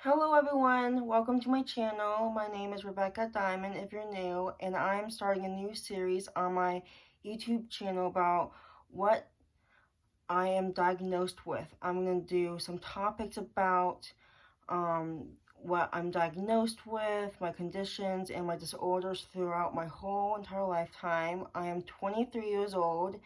Hello everyone, welcome to my channel. My name is Rebecca Diamond if you're new, and I'm starting a new series on my YouTube channel about what I am diagnosed with. I'm going to do some topics about what I'm diagnosed with, my conditions, and my disorders throughout my whole entire lifetime. I am 23 years old,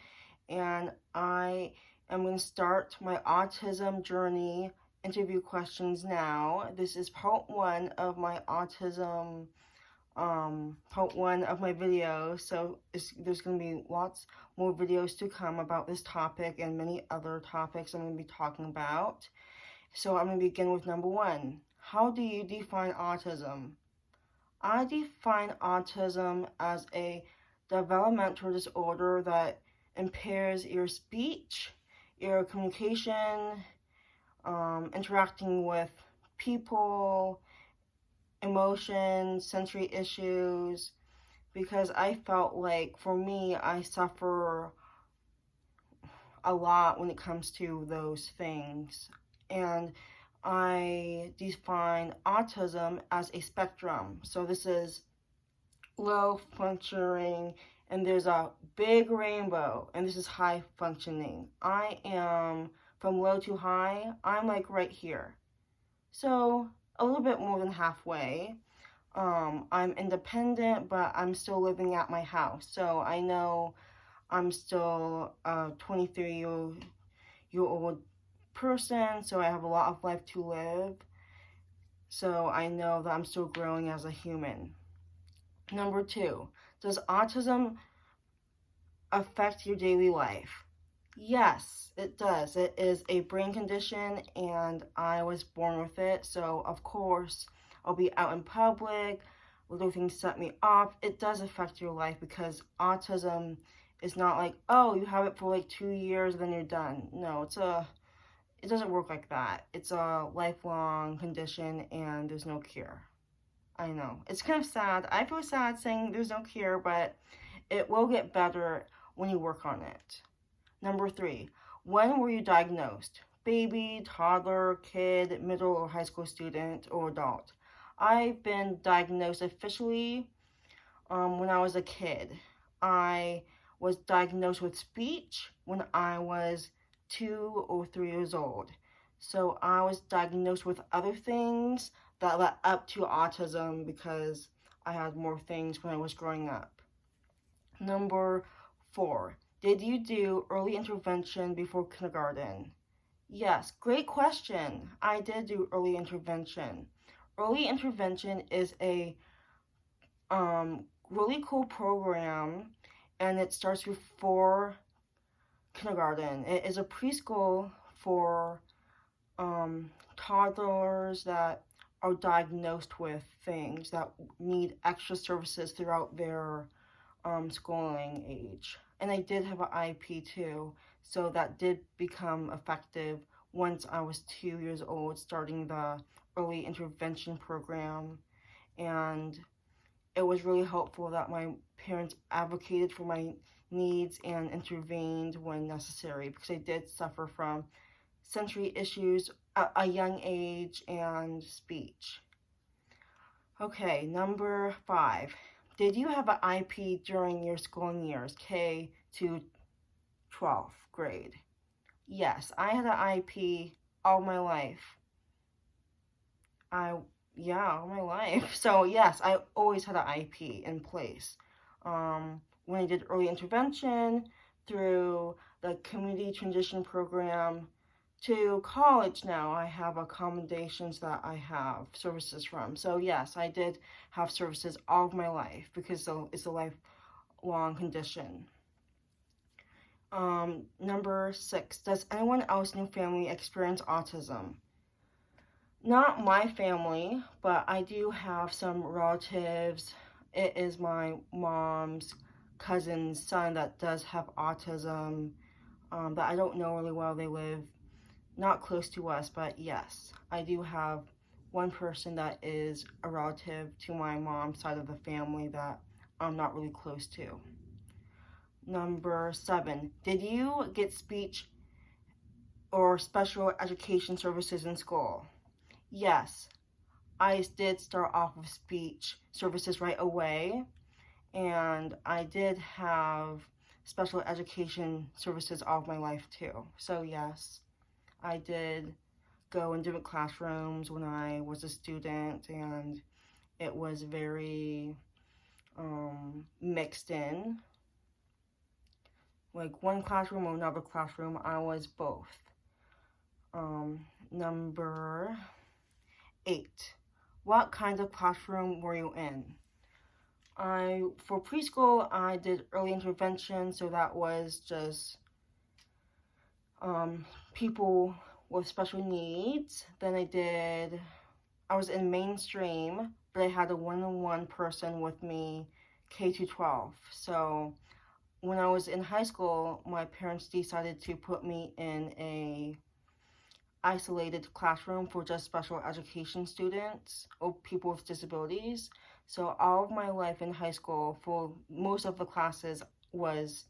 and I am going to start my autism journey interview questions now. This is part one of my autism, part one of my video. So there's going to be lots more videos to come about this topic and many other topics I'm going to be talking about. So I'm going to begin with number one. How do you define autism? I define autism as a developmental disorder that impairs your speech, your communication, interacting with people, emotions, sensory issues, because I felt like for me, I suffer a lot when it comes to those things. And I define autism as a spectrum. So this is low functioning, and there's a big rainbow, and this is high functioning. I am from low to high. I'm like right here, so a little bit more than halfway. I'm independent, but I'm still living at my house, so I know I'm still a 23-year-old person, so I have a lot of life to live, so I know that I'm still growing as a human. Number two, does autism affect your daily life? Yes, it does. It is a brain condition, and I was born with it, so of course I'll be out in public, little things set me off. It does affect your life because autism is not like, oh, you have it for like 2 years, then you're done. No, it doesn't work like that. It's a lifelong condition, and there's no cure. I know. It's kind of sad. I feel sad saying there's no cure, but it will get better when you work on it. Number three, when were you diagnosed? Baby, toddler, kid, middle or high school student, or adult? I've been diagnosed officially when I was a kid. I was diagnosed with speech when I was 2 or 3 years old. So I was diagnosed with other things that led up to autism because I had more things when I was growing up. Number four, did you do early intervention before kindergarten? Yes, great question. I did do early intervention. Early intervention is a really cool program, and it starts before kindergarten. It is a preschool for toddlers that are diagnosed with things that need extra services throughout their schooling age. And I did have an IEP too, so that did become effective once I was 2 years old, starting the early intervention program. And it was really helpful that my parents advocated for my needs and intervened when necessary, because I did suffer from sensory issues at a young age and speech. Okay, number five. Did you have an IEP during your schooling years, K to 12th grade? Yes, I had an IEP all my life. All my life. So yes, I always had an IEP in place. When I did early intervention through the community transition program to college now, I have accommodations that I have services from. So yes, I did have services all of my life because it's a lifelong condition. Number six, does anyone else in your family experience autism? Not my family, but I do have some relatives. It is my mom's cousin's son that does have autism, that I don't know really well. They live not close to us, but yes, I do have one person that is a relative to my mom's side of the family that I'm not really close to. Number seven, did you get speech or special education services in school? Yes, I did start off with speech services right away, and I did have special education services all of my life too. So yes, I did go in different classrooms when I was a student, and it was very mixed in. Like one classroom or another classroom, I was both. Number 8. What kind of classroom were you in? For preschool, I did early intervention, so that was just people with special needs. Then I was in mainstream, but I had a one-on-one person with me, K to 12. So when I was in high school, my parents decided to put me in a isolated classroom for just special education students or people with disabilities. So all of my life in high school, for most of the classes, was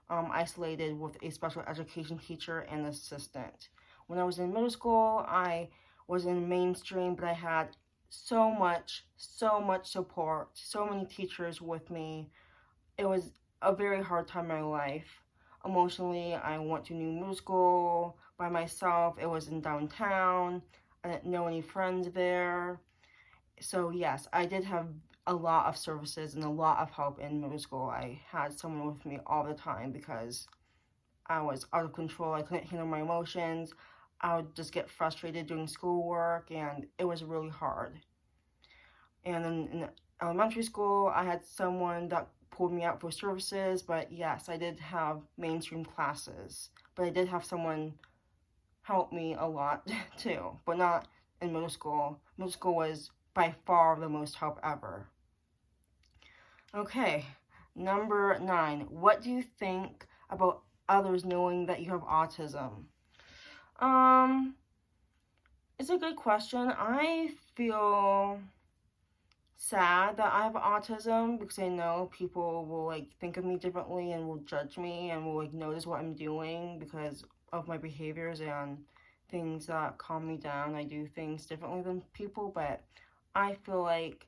isolated with a special education teacher and assistant. When I was in middle school, I was in mainstream, but I had so much support, so many teachers with me. It was a very hard time in my life. Emotionally, I went to new middle school by myself. It was in downtown. I didn't know any friends there. So yes, I did have a lot of services and a lot of help in middle school. I had someone with me all the time because I was out of control. I couldn't handle my emotions. I would just get frustrated doing schoolwork, and it was really hard. And then in elementary school, I had someone that pulled me out for services, but yes, I did have mainstream classes. But I did have someone help me a lot too, but not in middle school. Middle school was by far the most help ever. Okay, number 9. What do you think about others knowing that you have autism? Um, it's a good question. I feel sad that I have autism because I know people will like think of me differently and will judge me and will like notice what I'm doing because of my behaviors and things that calm me down. I do things differently than people, but I feel like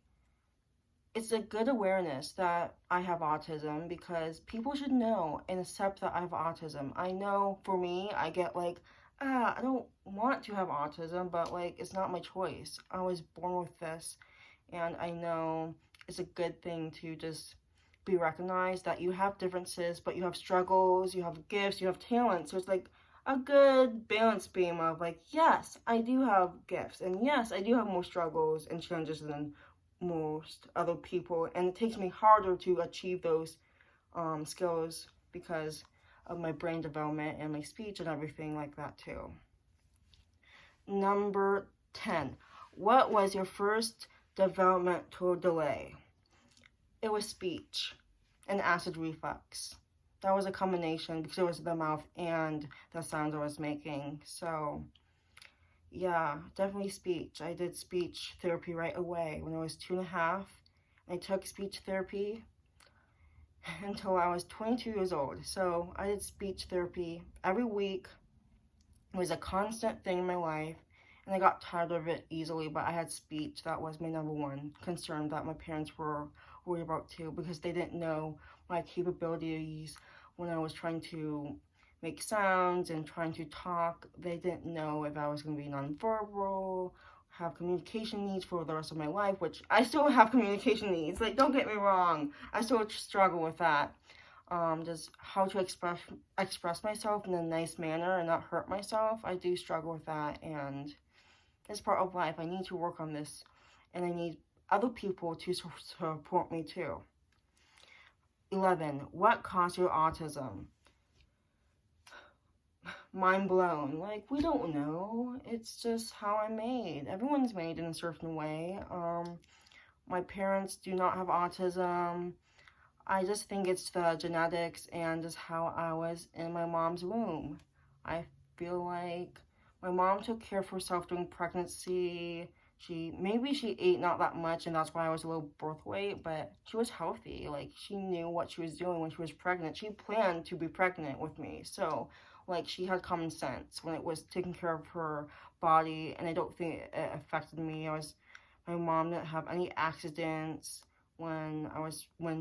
it's a good awareness that I have autism because people should know and accept that I have autism. I know for me, I get like, I don't want to have autism, but like, it's not my choice. I was born with this, and I know it's a good thing to just be recognized that you have differences, but you have struggles, you have gifts, you have talents. So it's like a good balance beam of like, yes, I do have gifts, and yes, I do have more struggles and challenges than most other people, and it takes me harder to achieve those skills because of my brain development and my speech and everything like that too. Number 10. What was your first developmental delay? It was speech and acid reflux. That was a combination because it was the mouth and the sounds I was making. So yeah, definitely speech. I did speech therapy right away when I was 2.5. I took speech therapy until I was 22 years old. So I did speech therapy every week. It was a constant thing in my life, and I got tired of it easily, but I had speech. That was my number one concern that my parents were worried about too, because they didn't know my capabilities when I was trying to make sounds and trying to talk. They didn't know if I was going to be nonverbal, have communication needs for the rest of my life, which I still have communication needs. Like, don't get me wrong, I still struggle with that. Just how to express myself in a nice manner and not hurt myself. I do struggle with that, and it's part of life. I need to work on this, and I need other people to support me too. 11. What caused your autism? Mind blown. Like, we don't know. It's just how I'm made. Everyone's made in a certain way. My parents do not have autism. I just think it's the genetics and just how I was in my mom's womb. I feel like my mom took care of herself during pregnancy. Maybe she ate not that much, and that's why I was a low birth weight, but she was healthy. Like, she knew what she was doing when she was pregnant. She planned to be pregnant with me. So, like, she had common sense when it was taking care of her body, and I don't think it affected me. My mom didn't have any accidents when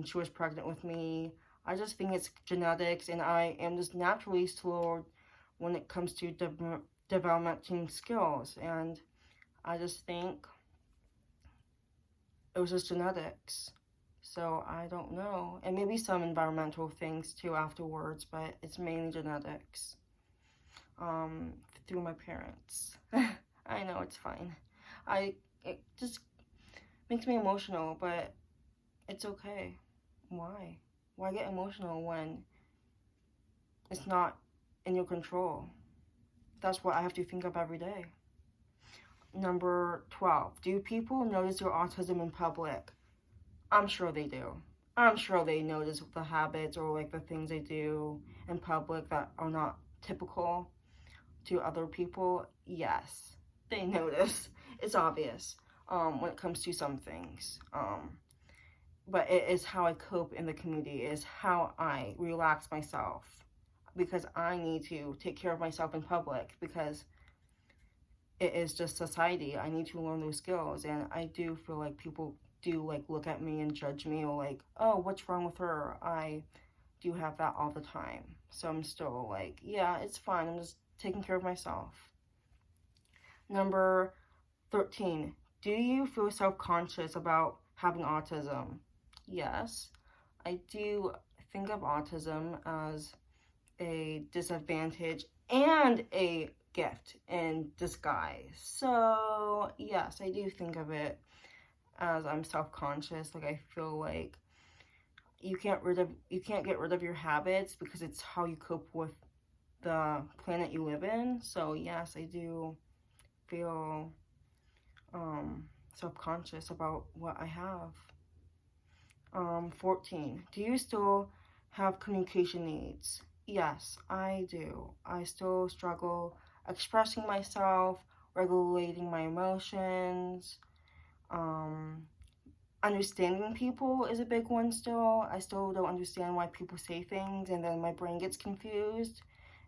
she was pregnant with me. I just think it's genetics, and I am just naturally slow when it comes to developing skills, and I just think it was just genetics. So I don't know, and maybe some environmental things too afterwards, but it's mainly genetics. Um, through my parents. I know it's fine. It just makes me emotional, but it's okay. Why? Why get emotional when it's not in your control? That's what I have to think of every day. Number 12. Do people notice your autism in public? I'm sure they do. I'm sure they notice the habits or like the things they do in public that are not typical to other people. Yes, they notice. It's obvious when it comes to some things. But it is how I cope in the community. It is how I relax myself, because I need to take care of myself in public, because it is just society. I need to learn those skills, and I do feel like people do like look at me and judge me, or like, oh, what's wrong with her? I do have that all the time. So I'm still like, yeah, it's fine. I'm just taking care of myself. Number 13. Do you feel self-conscious about having autism? Yes, I do think of autism as a disadvantage and a gift in disguise. So, yes, I do think of it as I'm self-conscious. Like, I feel like you can't get rid of your habits, because it's how you cope with the planet you live in. So, yes, I do feel self-conscious about what I have. 14. Do you still have communication needs? Yes, I do. I still struggle expressing myself, regulating my emotions. Understanding people is a big one still. I still don't understand why people say things, and then my brain gets confused,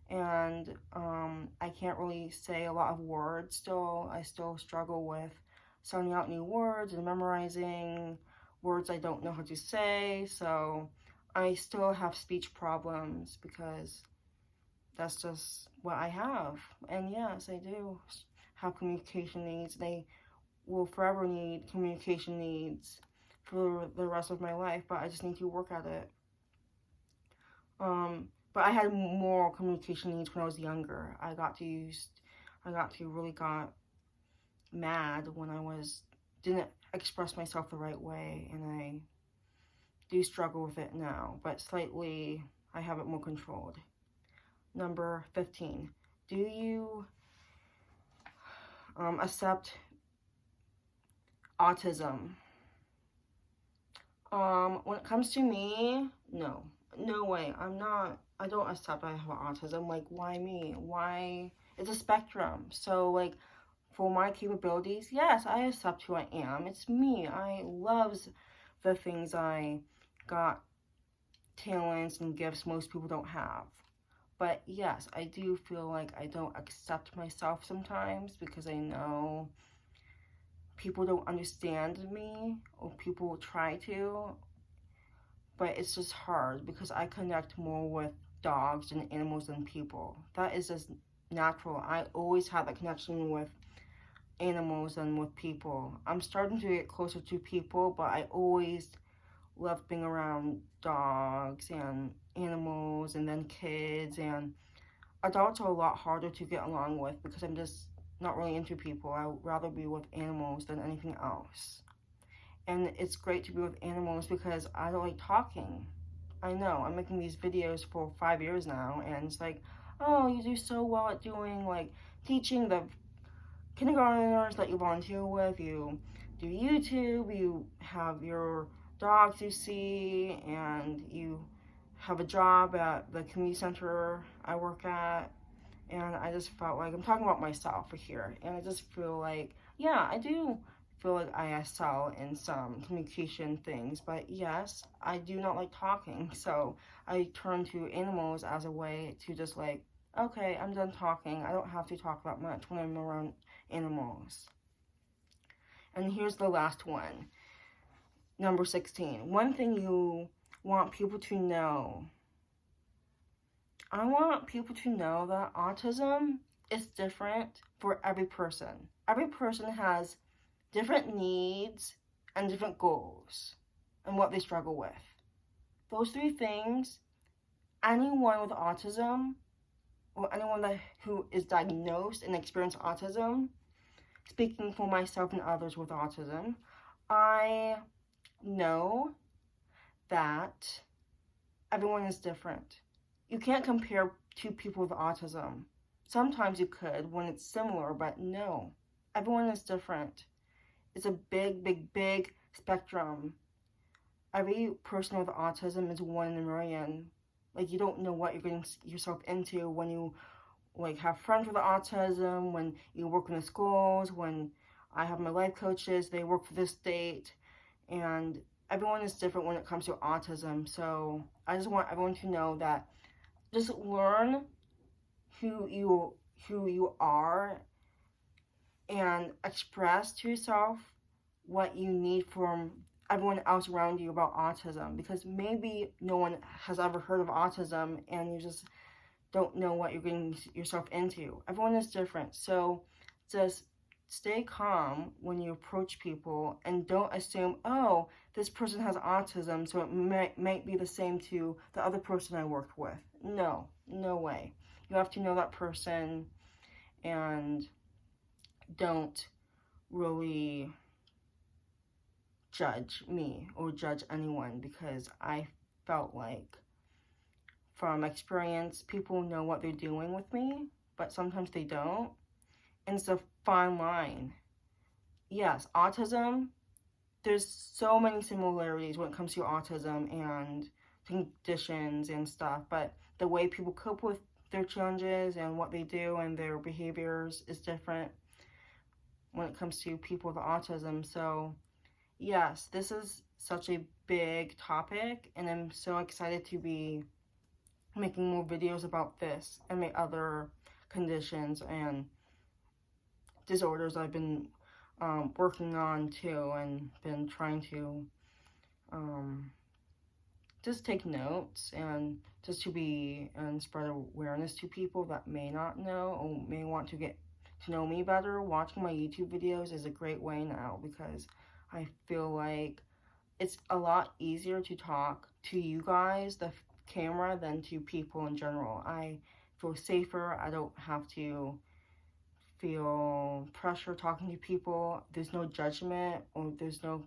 and I can't really say a lot of words still. I still struggle with sounding out new words and memorizing words I don't know how to say. So I still have speech problems, because that's just what I have. And yes, I do have communication needs. They will forever need communication needs for the rest of my life, but I just need to work at it. But I had more communication needs when I was younger. I got really got mad when didn't express myself the right way, and I do struggle with it now, but slightly I have it more controlled. Number 15. Do you accept autism? When it comes to me, no. No way. I don't accept I have autism. Like, why me? Why? It's a spectrum. So, like, for my capabilities, yes, I accept who I am. It's me. I loves the things I got, talents and gifts most people don't have. But yes, I do feel like I don't accept myself sometimes, because I know people don't understand me, or people try to, but it's just hard because I connect more with dogs and animals than people. That is just natural. I always have that connection with animals than with people. I'm starting to get closer to people, but I always loved being around dogs and animals, and then kids, and adults are a lot harder to get along with, because I'm just not really into people. I would rather be with animals than anything else. And it's great to be with animals because I don't like talking. I know, I'm making these videos for 5 years now, and it's like, oh, you do so well at doing, like, teaching the kindergartners that you volunteer with, you do YouTube, you have your dogs you see, and you have a job at the community center I work at. And I just felt like I'm talking about myself here, and I just feel like, yeah, I do feel like I excel in some communication things, but yes, I do not like talking, so I turn to animals as a way to just like, okay, I'm done talking. I don't have to talk that much when I'm around animals. And here's the last one. Number 16. One thing you want people to know. I want people to know that autism is different for every person. Every person has different needs and different goals and what they struggle with. Those three things, anyone with autism or anyone who is diagnosed and experiences autism, speaking for myself and others with autism, I know that everyone is different. You can't compare two people with autism. Sometimes you could when it's similar, but no. Everyone is different. It's a big, big, big spectrum. Every person with autism is one in a million. Like, you don't know what you're getting yourself into when you have friends with autism, when you work in the schools, when I have my life coaches, they work for the state, and everyone is different when it comes to autism. So I just want everyone to know that just learn who you are and express to yourself what you need from everyone else around you about autism, because maybe no one has ever heard of autism and you just don't know what you're getting yourself into. Everyone is different, so just stay calm when you approach people and don't assume, oh, this person has autism, so it might be the same to the other person I worked with. No way. You have to know that person and don't really judge me or judge anyone, because I felt like from experience, people know what they're doing with me, but sometimes they don't. And it's a fine line. Yes, autism, there's so many similarities when it comes to autism and conditions and stuff, but the way people cope with their challenges and what they do and their behaviors is different when it comes to people with autism. So yes, this is such a big topic, and I'm so excited to be making more videos about this and my other conditions and disorders I've been working on too, and been trying to just take notes and just to be and spread awareness to people that may not know or may want to get to know me better. Watching my YouTube videos is a great way now, because I feel like it's a lot easier to talk to you guys, the camera, than to people in general. I feel safer. I don't have to feel pressure talking to people. There's no judgment, or there's no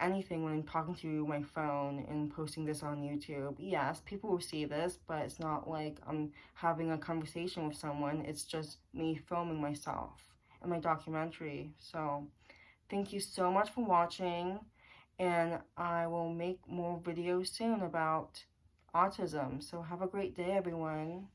anything when I'm talking to my phone and posting this on YouTube. Yes, people will see this, but it's not like I'm having a conversation with someone. It's just me filming myself in my documentary. So thank you so much for watching, and I will make more videos soon about autism. So have a great day, everyone.